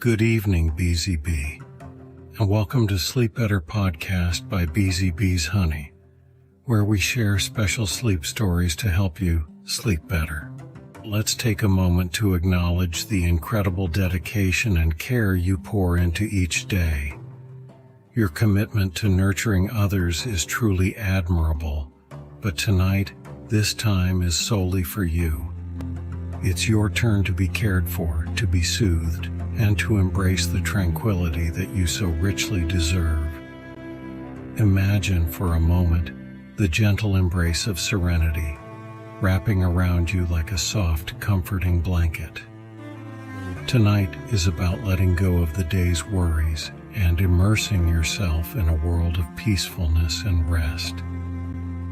Good evening, BZB, and welcome to Sleep Better Podcast by BZB's Honey, where we share special sleep stories to help you sleep better. Let's take a moment to acknowledge the incredible dedication and care you pour into each day. Your commitment to nurturing others is truly admirable, but tonight, this time is solely for you. It's your turn to be cared for, to be soothed, and to embrace the tranquility that you so richly deserve. Imagine for a moment the gentle embrace of serenity, wrapping around you like a soft, comforting blanket. Tonight is about letting go of the day's worries and immersing yourself in a world of peacefulness and rest.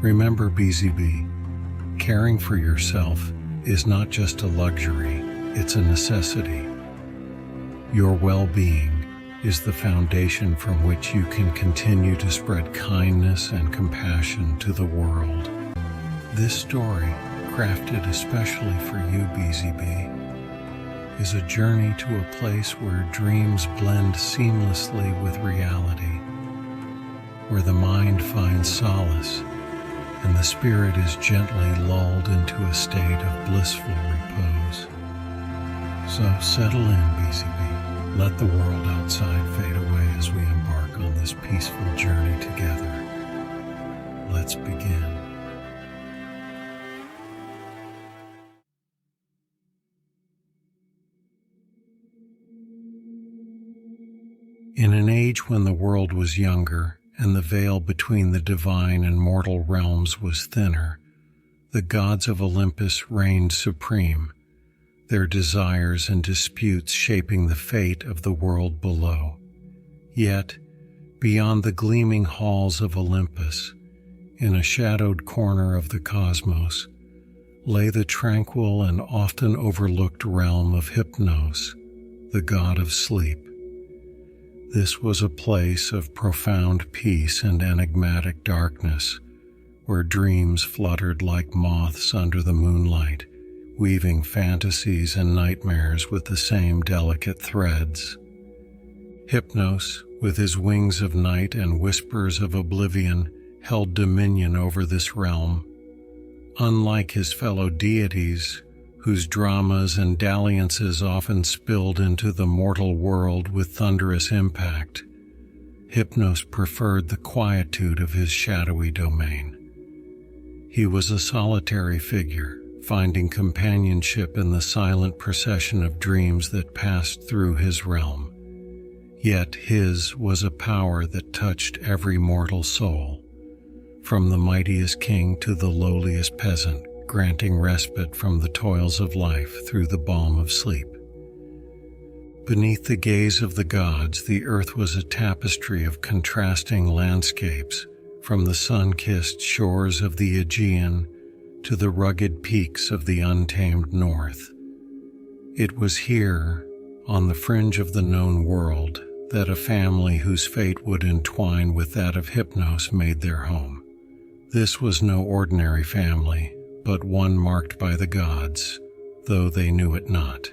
Remember, BZB, caring for yourself is not just a luxury, it's a necessity. Your well-being is the foundation from which you can continue to spread kindness and compassion to the world. This story, crafted especially for you, BZB, is a journey to a place where dreams blend seamlessly with reality, where the mind finds solace and the spirit is gently lulled into a state of blissful repose. So settle in, BZB. Let the world outside fade away as we embark on this peaceful journey together. Let's begin. In an age when the world was younger and the veil between the divine and mortal realms was thinner, the gods of Olympus reigned supreme, their desires and disputes shaping the fate of the world below. Yet, beyond the gleaming halls of Olympus, in a shadowed corner of the cosmos, lay the tranquil and often overlooked realm of Hypnos, the god of sleep. This was a place of profound peace and enigmatic darkness, where dreams fluttered like moths under the moonlight, weaving fantasies and nightmares with the same delicate threads. Hypnos, with his wings of night and whispers of oblivion, held dominion over this realm. Unlike his fellow deities, whose dramas and dalliances often spilled into the mortal world with thunderous impact, Hypnos preferred the quietude of his shadowy domain. He was a solitary figure, finding companionship in the silent procession of dreams that passed through his realm. Yet his was a power that touched every mortal soul, from the mightiest king to the lowliest peasant, granting respite from the toils of life through the balm of sleep. Beneath the gaze of the gods, the earth was a tapestry of contrasting landscapes, from the sun-kissed shores of the Aegean to the rugged peaks of the untamed north. It was here, on the fringe of the known world, that a family whose fate would entwine with that of Hypnos made their home. This was no ordinary family, but one marked by the gods, though they knew it not.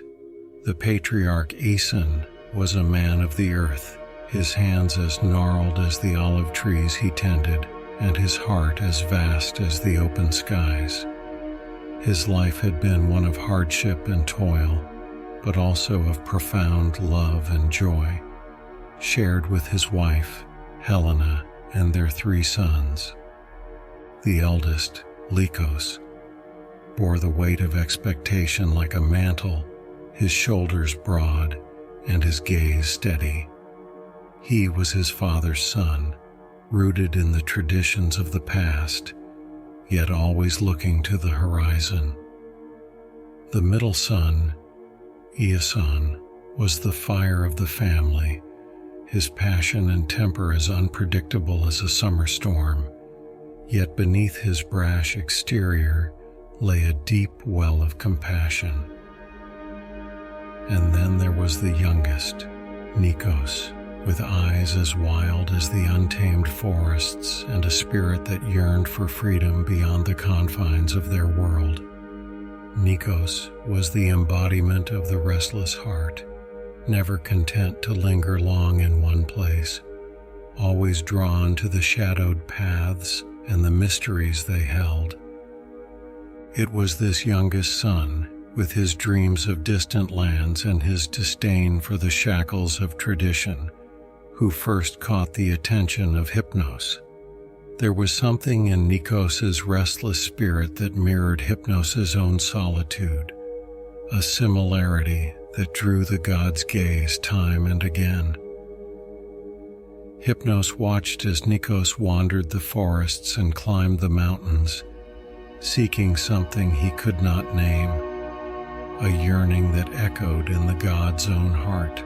The patriarch Aeson was a man of the earth, his hands as gnarled as the olive trees he tended, and his heart as vast as the open skies. His life had been one of hardship and toil, but also of profound love and joy, shared with his wife, Helena, and their 3 sons. The eldest, Nikos, bore the weight of expectation like a mantle, his shoulders broad and his gaze steady. He was his father's son, rooted in the traditions of the past, yet always looking to the horizon. The middle son, Iason, was the fire of the family, his passion and temper as unpredictable as a summer storm. Yet beneath his brash exterior lay a deep well of compassion. And then there was the youngest, Nikos, with eyes as wild as the untamed forests and a spirit that yearned for freedom beyond the confines of their world. Nikos was the embodiment of the restless heart, never content to linger long in one place, always drawn to the shadowed paths and the mysteries they held. It was this youngest son, with his dreams of distant lands and his disdain for the shackles of tradition, who first caught the attention of Hypnos. There was something in Nikos's restless spirit that mirrored Hypnos's own solitude, a similarity that drew the god's gaze time and again. Hypnos watched as Nikos wandered the forests and climbed the mountains, seeking something he could not name, a yearning that echoed in the god's own heart.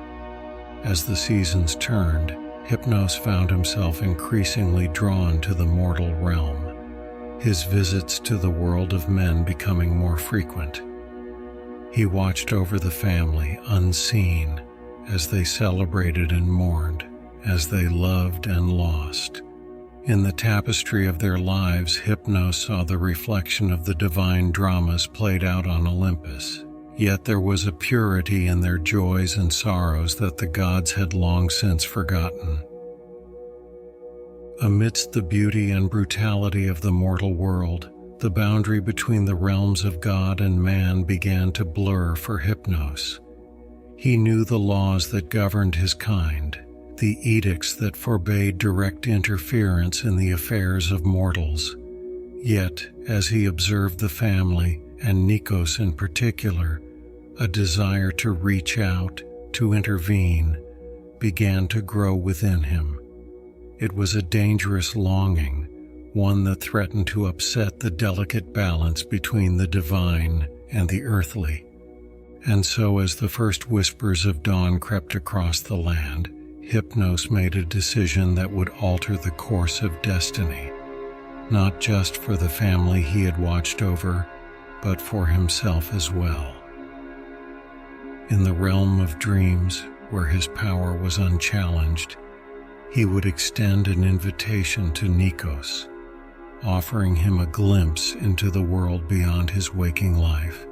As the seasons turned, Hypnos found himself increasingly drawn to the mortal realm, his visits to the world of men becoming more frequent. He watched over the family unseen as they celebrated and mourned, as they loved and lost. In the tapestry of their lives, Hypnos saw the reflection of the divine dramas played out on Olympus. Yet there was a purity in their joys and sorrows that the gods had long since forgotten. Amidst the beauty and brutality of the mortal world, the boundary between the realms of God and man began to blur for Hypnos. He knew the laws that governed his kind, the edicts that forbade direct interference in the affairs of mortals. Yet, as he observed the family, and Nikos in particular, a desire to reach out, to intervene, began to grow within him. It was a dangerous longing, one that threatened to upset the delicate balance between the divine and the earthly. And so, as the first whispers of dawn crept across the land, Hypnos made a decision that would alter the course of destiny, not just for the family he had watched over, but for himself as well. In the realm of dreams, where his power was unchallenged, he would extend an invitation to Nikos, offering him a glimpse into the world beyond his waking life.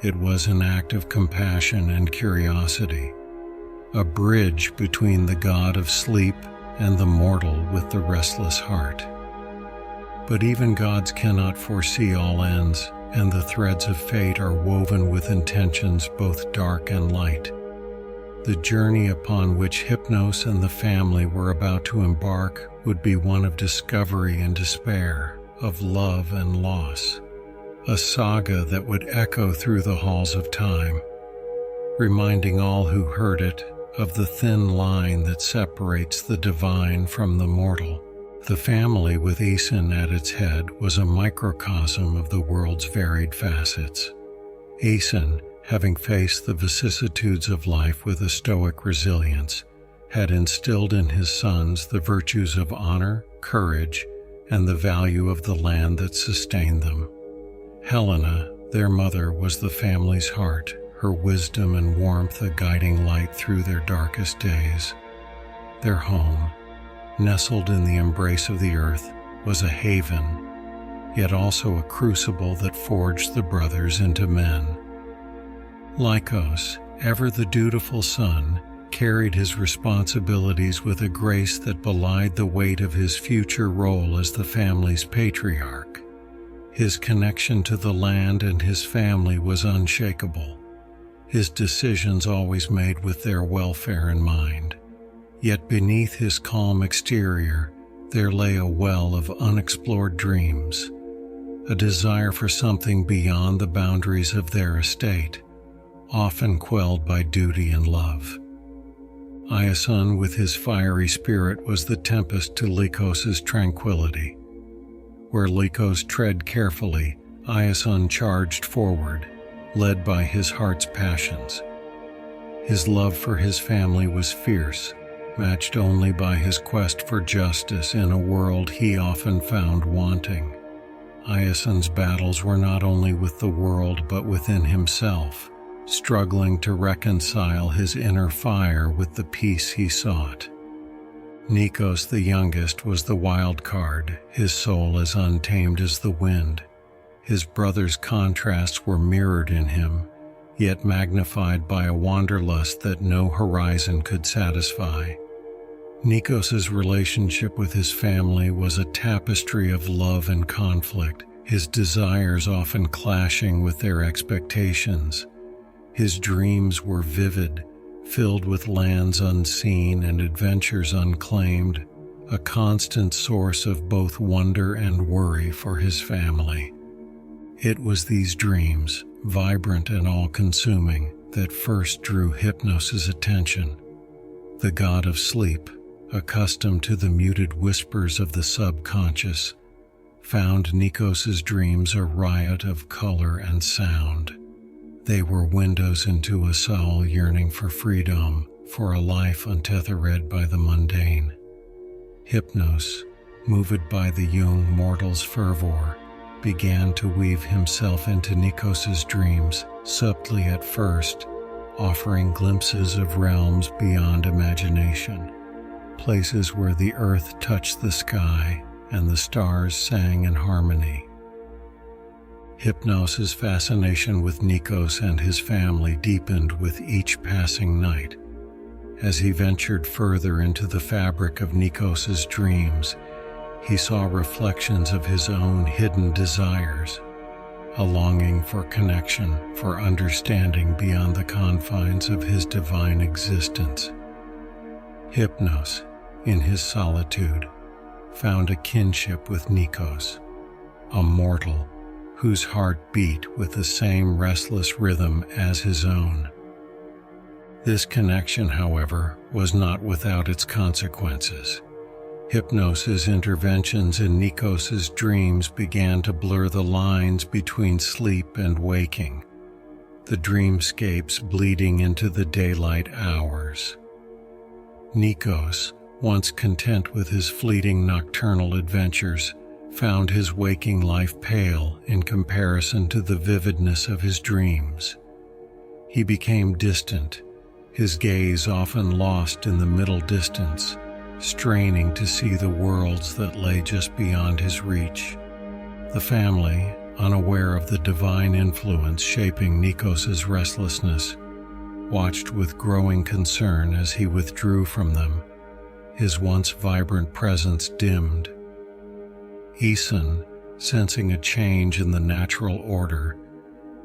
It was an act of compassion and curiosity, a bridge between the god of sleep and the mortal with the restless heart. But even gods cannot foresee all ends, and the threads of fate are woven with intentions both dark and light. The journey upon which Hypnos and the family were about to embark would be one of discovery and despair, of love and loss, a saga that would echo through the halls of time, reminding all who heard it of the thin line that separates the divine from the mortal. The family, with Aeson at its head, was a microcosm of the world's varied facets. Aeson, having faced the vicissitudes of life with a stoic resilience, had instilled in his sons the virtues of honor, courage, and the value of the land that sustained them. Helena, their mother, was the family's heart, her wisdom and warmth a guiding light through their darkest days. Their home, nestled in the embrace of the earth, was a haven, yet also a crucible that forged the brothers into men. Nikos, ever the dutiful son, carried his responsibilities with a grace that belied the weight of his future role as the family's patriarch. His connection to the land and his family was unshakable, his decisions always made with their welfare in mind. Yet beneath his calm exterior, there lay a well of unexplored dreams, a desire for something beyond the boundaries of their estate, often quelled by duty and love. Iason, with his fiery spirit, was the tempest to Nikos's tranquility. Where Nikos tread carefully, Iason charged forward, led by his heart's passions. His love for his family was fierce, matched only by his quest for justice in a world he often found wanting. Iason's battles were not only with the world but within himself, struggling to reconcile his inner fire with the peace he sought. Nikos, the youngest, was the wild card, his soul as untamed as the wind. His brother's contrasts were mirrored in him, yet magnified by a wanderlust that no horizon could satisfy. Nikos's relationship with his family was a tapestry of love and conflict, his desires often clashing with their expectations. His dreams were vivid, filled with lands unseen and adventures unclaimed, a constant source of both wonder and worry for his family. It was these dreams, vibrant and all-consuming, that first drew Hypnos's attention. The god of sleep, accustomed to the muted whispers of the subconscious, found Nikos's dreams a riot of color and sound. They were windows into a soul yearning for freedom, for a life untethered by the mundane. Hypnos, moved by the young mortal's fervor, began to weave himself into Nikos's dreams, subtly at first, offering glimpses of realms beyond imagination, places where the earth touched the sky and the stars sang in harmony. Hypnos's fascination with Nikos and his family deepened with each passing night. As he ventured further into the fabric of Nikos's dreams, he saw reflections of his own hidden desires, a longing for connection, for understanding beyond the confines of his divine existence. Hypnos, in his solitude, found a kinship with Nikos, a mortal whose heart beat with the same restless rhythm as his own. This connection, however, was not without its consequences. Hypnos's interventions in Nikos's dreams began to blur the lines between sleep and waking, the dreamscapes bleeding into the daylight hours. Nikos, once content with his fleeting nocturnal adventures, found his waking life pale in comparison to the vividness of his dreams. He became distant, his gaze often lost in the middle distance, straining to see the worlds that lay just beyond his reach. The family, unaware of the divine influence shaping Nikos's restlessness, watched with growing concern as he withdrew from them, his once vibrant presence dimmed. Aeson, sensing a change in the natural order,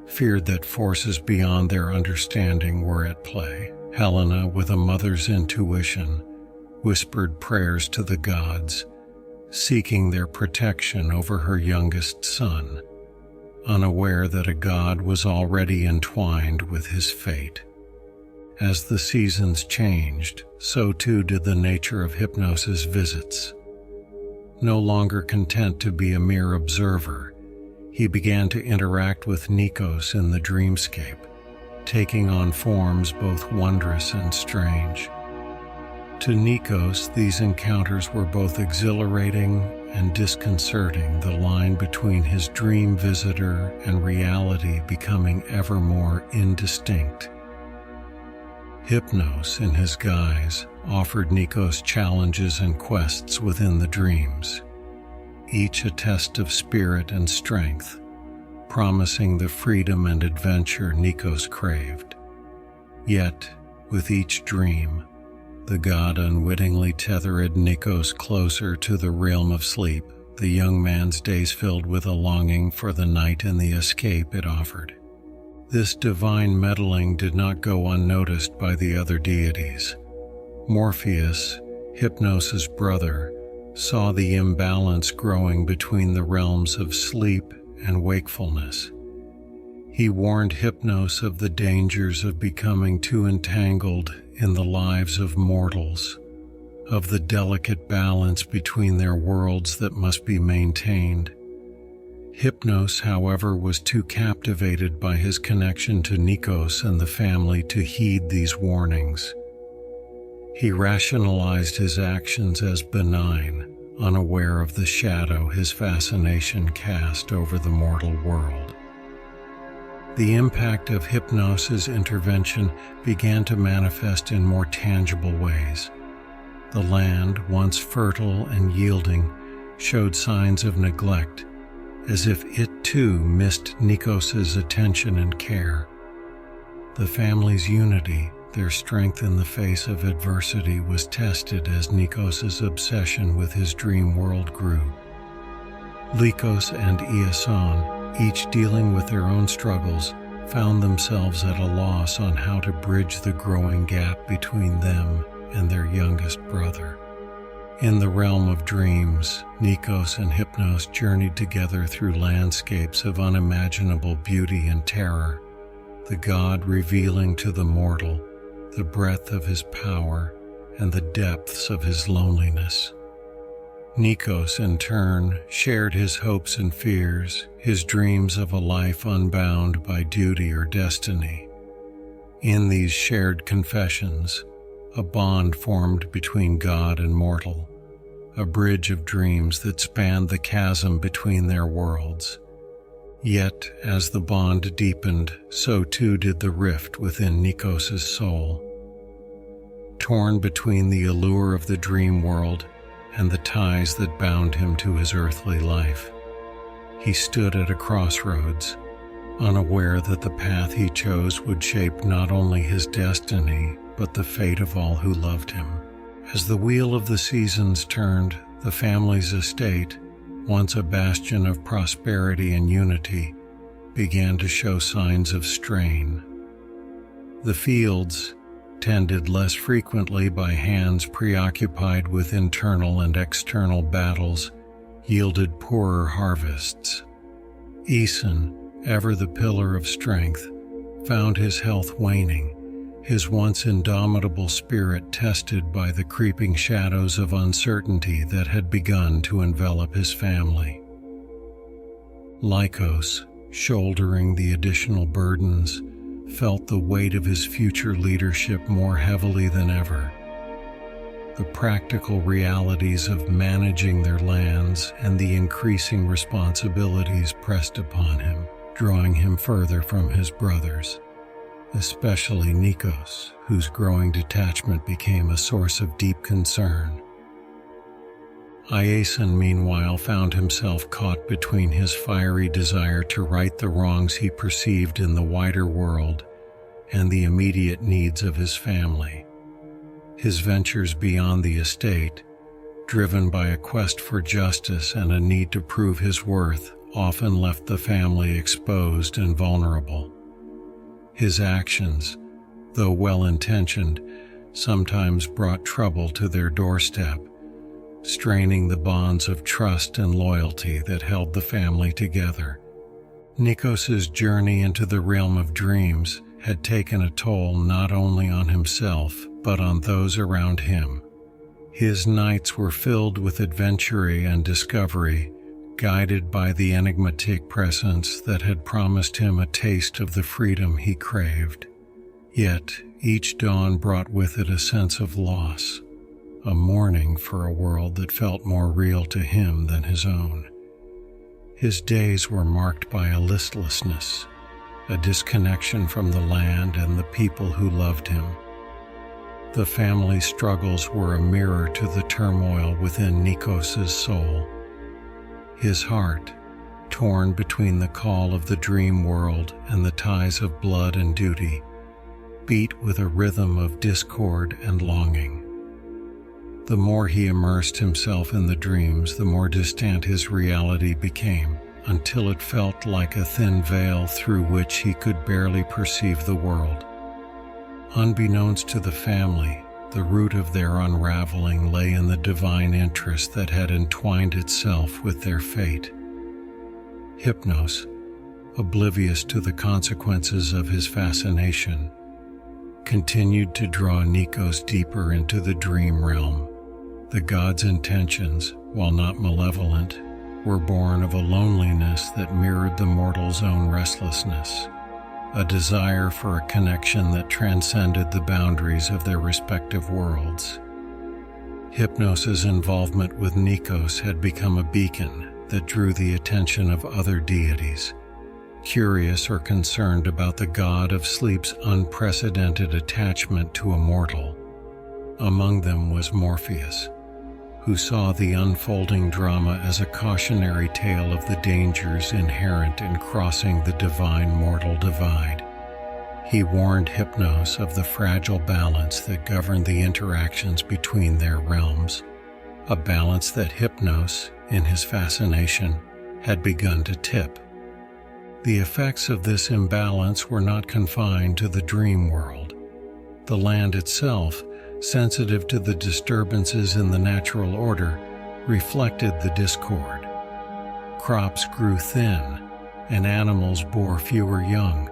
feared that forces beyond their understanding were at play. Helena, with a mother's intuition, whispered prayers to the gods, seeking their protection over her youngest son, unaware that a god was already entwined with his fate. As the seasons changed, so too did the nature of Hypnos's visits. No longer content to be a mere observer, he began to interact with Nikos in the dreamscape, taking on forms both wondrous and strange. To Nikos, these encounters were both exhilarating and disconcerting, the line between his dream visitor and reality becoming ever more indistinct. Hypnos, in his guise, offered Nikos challenges and quests within the dreams, each a test of spirit and strength, promising the freedom and adventure Nikos craved. Yet, with each dream, the god unwittingly tethered Nikos closer to the realm of sleep, the young man's days filled with a longing for the night and the escape it offered. This divine meddling did not go unnoticed by the other deities. Morpheus, Hypnos's brother, saw the imbalance growing between the realms of sleep and wakefulness. He warned Hypnos of the dangers of becoming too entangled in the lives of mortals, of the delicate balance between their worlds that must be maintained. Hypnos, however, was too captivated by his connection to Nikos and the family to heed these warnings. He rationalized his actions as benign, unaware of the shadow his fascination cast over the mortal world. The impact of Hypnos's intervention began to manifest in more tangible ways. The land, once fertile and yielding, showed signs of neglect, as if it too missed Nikos's attention and care. The family's unity, their strength in the face of adversity, was tested as Nikos' obsession with his dream world grew. Likos and Iason, each dealing with their own struggles, found themselves at a loss on how to bridge the growing gap between them and their youngest brother. In the realm of dreams, Nikos and Hypnos journeyed together through landscapes of unimaginable beauty and terror, the god revealing to the mortal the breadth of his power and the depths of his loneliness. Nikos, in turn, shared his hopes and fears, his dreams of a life unbound by duty or destiny. In these shared confessions, a bond formed between God and mortal, a bridge of dreams that spanned the chasm between their worlds. Yet, as the bond deepened, so too did the rift within Nikos' soul. Torn between the allure of the dream world and the ties that bound him to his earthly life, he stood at a crossroads, unaware that the path he chose would shape not only his destiny, but the fate of all who loved him. As the wheel of the seasons turned, the family's estate, once a bastion of prosperity and unity, began to show signs of strain. The fields, tended less frequently by hands preoccupied with internal and external battles, yielded poorer harvests. Iason, ever the pillar of strength, found his health waning, his once indomitable spirit tested by the creeping shadows of uncertainty that had begun to envelop his family. Likos, shouldering the additional burdens, felt the weight of his future leadership more heavily than ever. The practical realities of managing their lands and the increasing responsibilities pressed upon him, drawing him further from his brothers, especially Nikos, whose growing detachment became a source of deep concern. Iason, meanwhile, found himself caught between his fiery desire to right the wrongs he perceived in the wider world and the immediate needs of his family. His ventures beyond the estate, driven by a quest for justice and a need to prove his worth, often left the family exposed and vulnerable. His actions, though well-intentioned, sometimes brought trouble to their doorstep, straining the bonds of trust and loyalty that held the family together. Nikos' journey into the realm of dreams had taken a toll not only on himself, but on those around him. His nights were filled with adventure and discovery, guided by the enigmatic presence that had promised him a taste of the freedom he craved. Yet, each dawn brought with it a sense of loss, a mourning for a world that felt more real to him than his own. His days were marked by a listlessness, a disconnection from the land and the people who loved him. The family's struggles were a mirror to the turmoil within Nikos' soul. His heart, torn between the call of the dream world and the ties of blood and duty, beat with a rhythm of discord and longing. The more he immersed himself in the dreams, the more distant his reality became, until it felt like a thin veil through which he could barely perceive the world. Unbeknownst to the family, the root of their unraveling lay in the divine interest that had entwined itself with their fate. Hypnos, oblivious to the consequences of his fascination, continued to draw Nikos deeper into the dream realm. The god's intentions, while not malevolent, were born of a loneliness that mirrored the mortal's own restlessness, a desire for a connection that transcended the boundaries of their respective worlds. Hypnos' involvement with Nikos had become a beacon that drew the attention of other deities, curious or concerned about the god of sleep's unprecedented attachment to a mortal. Among them was Morpheus, who saw the unfolding drama as a cautionary tale of the dangers inherent in crossing the divine-mortal divide. he warned Hypnos of the fragile balance that governed the interactions between their realms, a balance that Hypnos, in his fascination, had begun to tip. The effects of this imbalance were not confined to the dream world. The land itself, sensitive to the disturbances in the natural order, reflected the discord. Crops grew thin, and animals bore fewer young,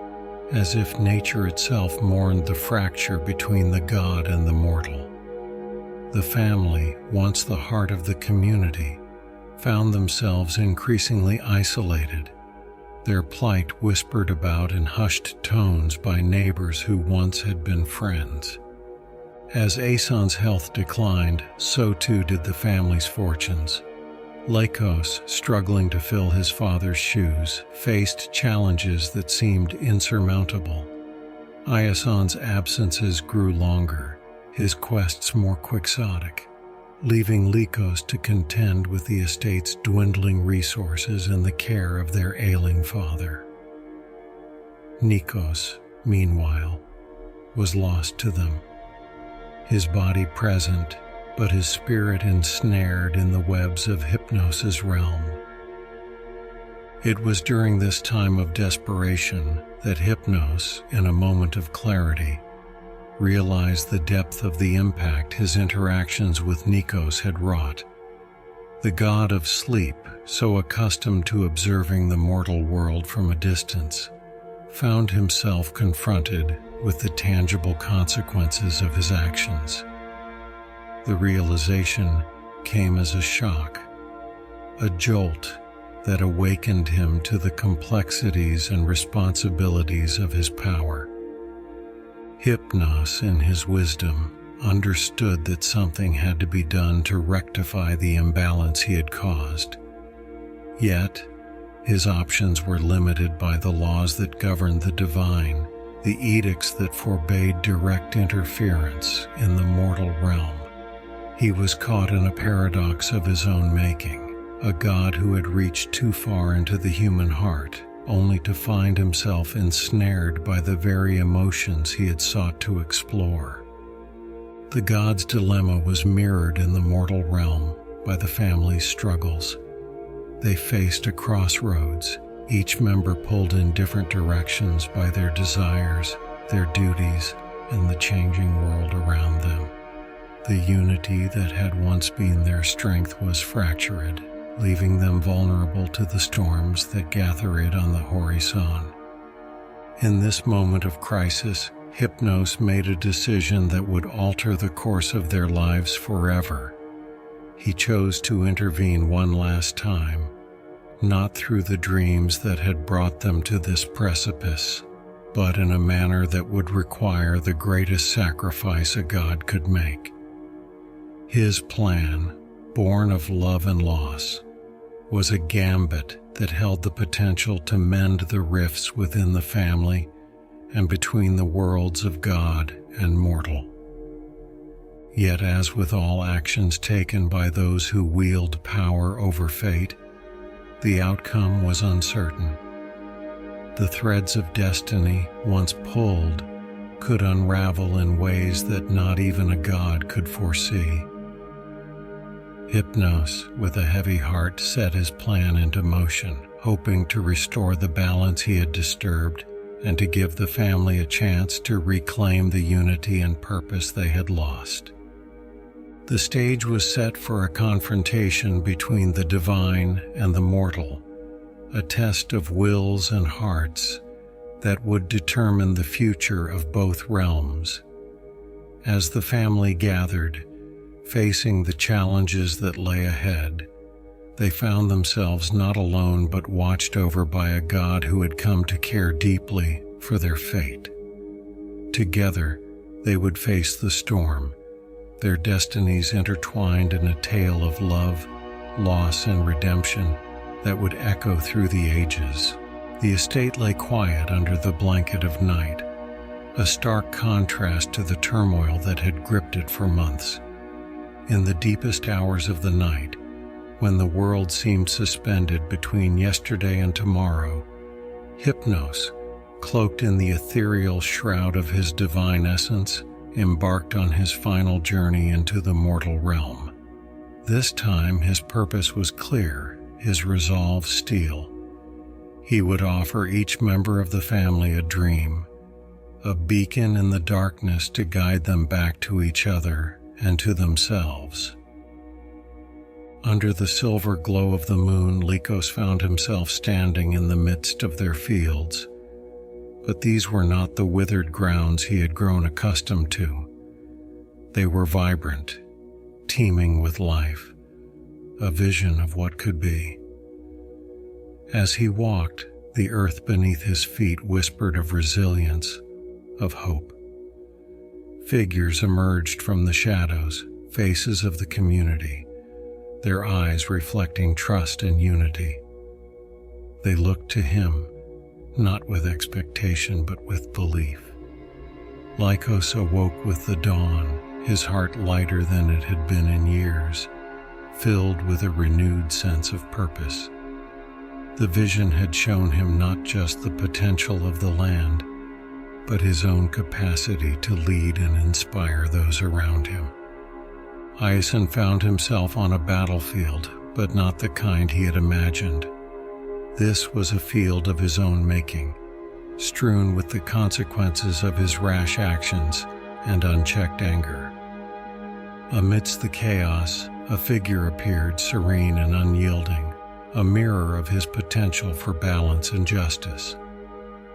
as if nature itself mourned the fracture between the god and the mortal. The family, once the heart of the community, found themselves increasingly isolated, their plight whispered about in hushed tones by neighbors who once had been friends. As Aeson's health declined, so too did the family's fortunes. Nikos, struggling to fill his father's shoes, faced challenges that seemed insurmountable. Aeson's absences grew longer, his quests more quixotic, leaving Nikos to contend with the estate's dwindling resources and the care of their ailing father. Nikos, meanwhile, was lost to them, his body present, but his spirit ensnared in the webs of Hypnos' realm. It was during this time of desperation that Hypnos, in a moment of clarity, realized the depth of the impact his interactions with Nikos had wrought. The god of sleep, so accustomed to observing the mortal world from a distance, found himself confronted with the tangible consequences of his actions. The realization came as a shock, a jolt that awakened him to the complexities and responsibilities of his power. Hypnos, in his wisdom, understood that something had to be done to rectify the imbalance he had caused. Yet, his options were limited by the laws that governed the divine, the edicts that forbade direct interference in the mortal realm. He was caught in a paradox of his own making, a god who had reached too far into the human heart, only to find himself ensnared by the very emotions he had sought to explore. The god's dilemma was mirrored in the mortal realm by the family's struggles. They faced a crossroads, each member pulled in different directions by their desires, their duties, and the changing world around them. The unity that had once been their strength was fractured, leaving them vulnerable to the storms that gathered on the horizon. In this moment of crisis, Hypnos made a decision that would alter the course of their lives forever. He chose to intervene one last time, not through the dreams that had brought them to this precipice, but in a manner that would require the greatest sacrifice a god could make. His plan, born of love and loss, was a gambit that held the potential to mend the rifts within the family and between the worlds of God and mortal. Yet, as with all actions taken by those who wield power over fate, the outcome was uncertain. The threads of destiny, once pulled, could unravel in ways that not even a god could foresee. Hypnos, with a heavy heart, set his plan into motion, hoping to restore the balance he had disturbed and to give the family a chance to reclaim the unity and purpose they had lost. The stage was set for a confrontation between the divine and the mortal, a test of wills and hearts that would determine the future of both realms. As the family gathered, facing the challenges that lay ahead, they found themselves not alone but watched over by a god who had come to care deeply for their fate. Together, they would face the storm, their destinies intertwined in a tale of love, loss, and redemption that would echo through the ages. The estate lay quiet under the blanket of night, a stark contrast to the turmoil that had gripped it for months. In the deepest hours of the night, when the world seemed suspended between yesterday and tomorrow, Hypnos, cloaked in the ethereal shroud of his divine essence, embarked on his final journey into the mortal realm. This time his purpose was clear, his resolve steel. He would offer each member of the family a dream, a beacon in the darkness to guide them back to each other and to themselves. Under the silver glow of the moon, Nikos found himself standing in the midst of their fields. But these were not the withered grounds he had grown accustomed to. They were vibrant, teeming with life, a vision of what could be. As he walked, the earth beneath his feet whispered of resilience, of hope. Figures emerged from the shadows, faces of the community, their eyes reflecting trust and unity. They looked to him, not with expectation but with belief. Nikos awoke with the dawn, his heart lighter than it had been in years, filled with a renewed sense of purpose. The vision had shown him not just the potential of the land, but his own capacity to lead and inspire those around him. Hyacinth found himself on a battlefield, but not the kind he had imagined. This was a field of his own making, strewn with the consequences of his rash actions and unchecked anger. Amidst the chaos, a figure appeared, serene and unyielding, a mirror of his potential for balance and justice.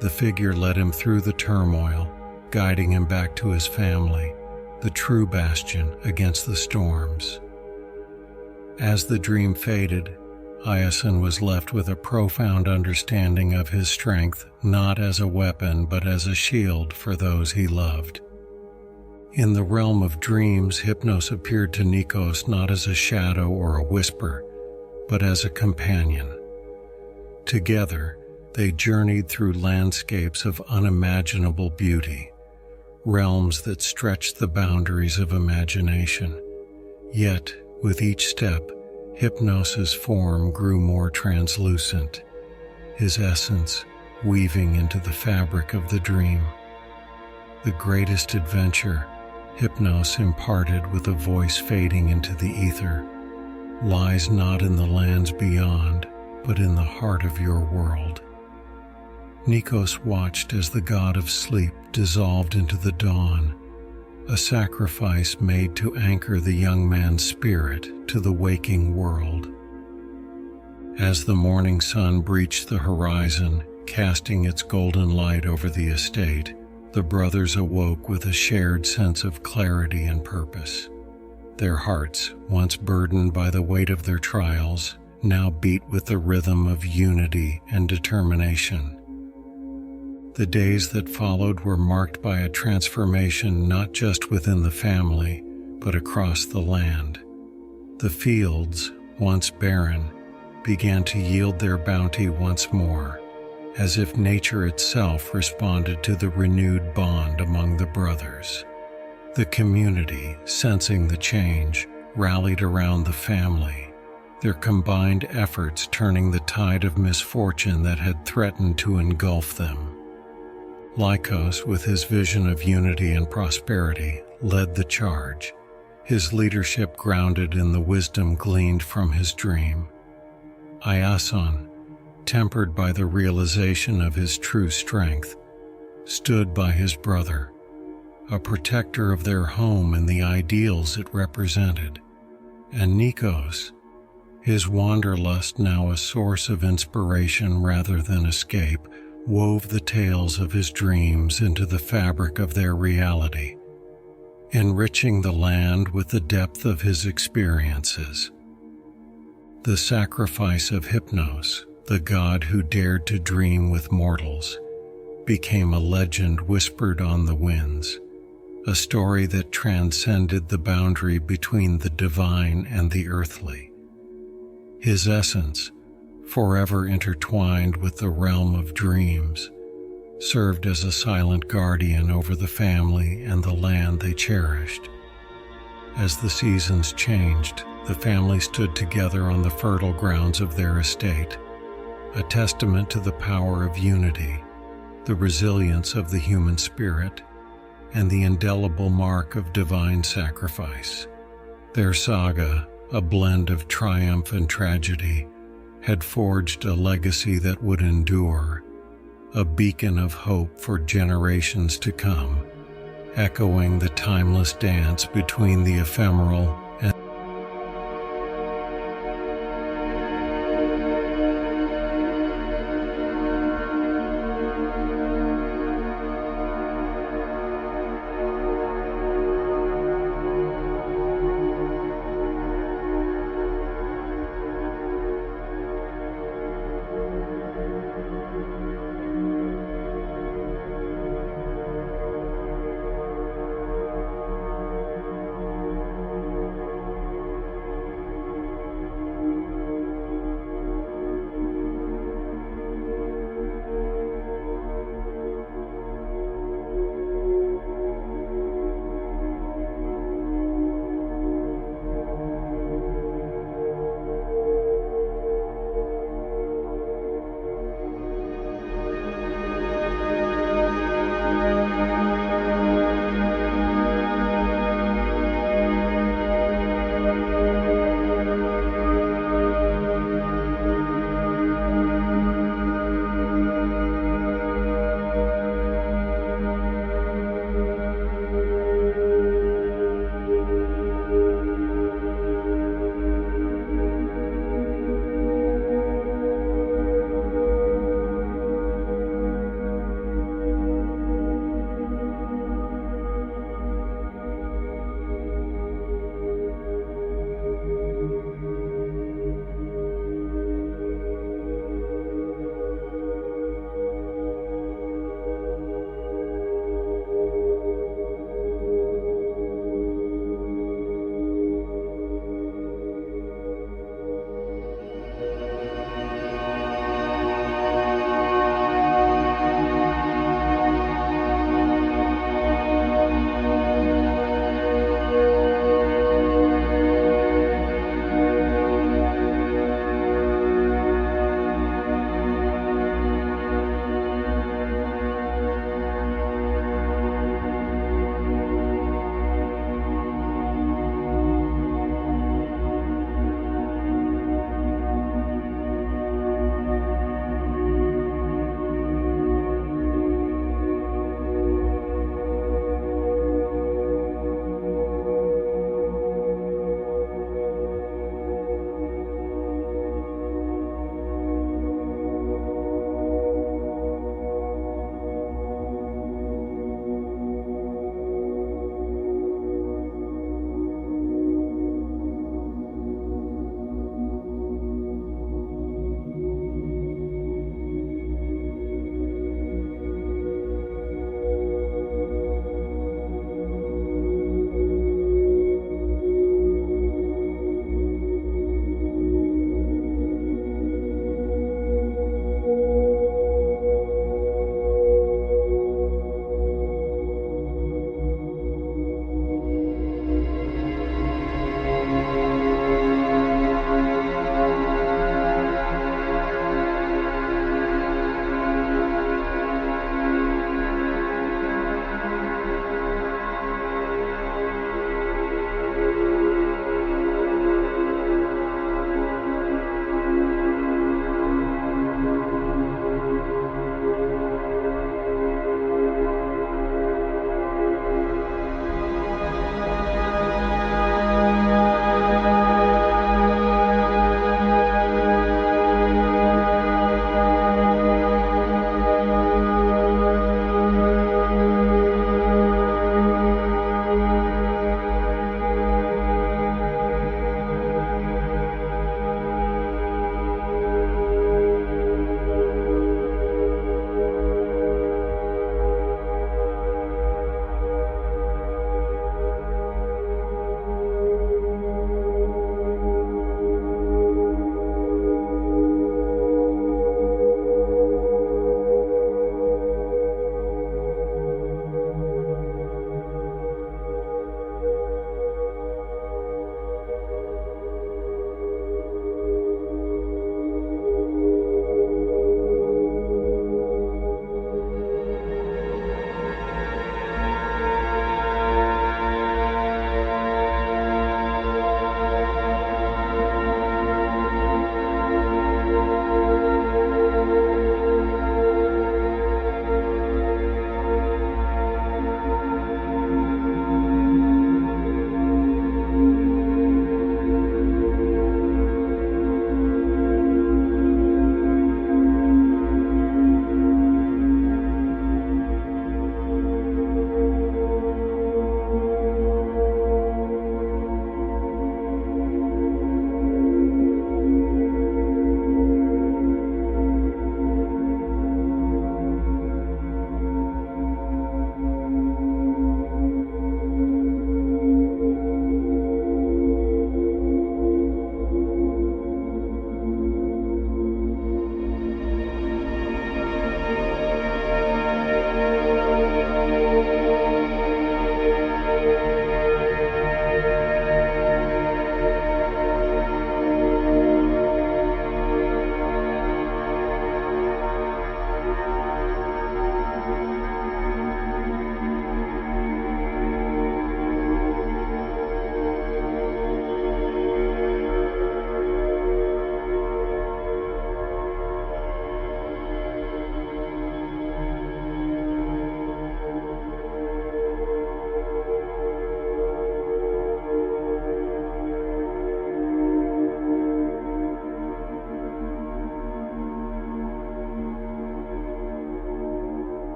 The figure led him through the turmoil, guiding him back to his family, the true bastion against the storms. As the dream faded, Hyacinth was left with a profound understanding of his strength, not as a weapon but as a shield for those he loved. In the realm of dreams, Hypnos appeared to Nikos not as a shadow or a whisper, but as a companion. Together, they journeyed through landscapes of unimaginable beauty, realms that stretched the boundaries of imagination. Yet, with each step, Hypnos's form grew more translucent, his essence weaving into the fabric of the dream. The greatest adventure, Hypnos imparted with a voice fading into the ether, lies not in the lands beyond, but in the heart of your world. Nikos watched as the god of sleep dissolved into the dawn, a sacrifice made to anchor the young man's spirit to the waking world. As the morning sun breached the horizon, casting its golden light over the estate, the brothers awoke with a shared sense of clarity and purpose. Their hearts, once burdened by the weight of their trials, now beat with the rhythm of unity and determination. The days that followed were marked by a transformation not just within the family, but across the land. The fields, once barren, began to yield their bounty once more, as if nature itself responded to the renewed bond among the brothers. The community, sensing the change, rallied around the family, their combined efforts turning the tide of misfortune that had threatened to engulf them. Nikos, with his vision of unity and prosperity, led the charge, his leadership grounded in the wisdom gleaned from his dream. Hyacinth, tempered by the realization of his true strength, stood by his brother, a protector of their home and the ideals it represented. And Nikos, his wanderlust now a source of inspiration rather than escape, wove the tales of his dreams into the fabric of their reality, enriching the land with the depth of his experiences. The sacrifice of Hypnos, the god who dared to dream with mortals, became a legend whispered on the winds, a story that transcended the boundary between the divine and the earthly. His essence, forever intertwined with the realm of dreams, served as a silent guardian over the family and the land they cherished. As the seasons changed, the family stood together on the fertile grounds of their estate, a testament to the power of unity, the resilience of the human spirit, and the indelible mark of divine sacrifice. Their saga, a blend of triumph and tragedy, had forged a legacy that would endure, a beacon of hope for generations to come, echoing the timeless dance between the ephemeral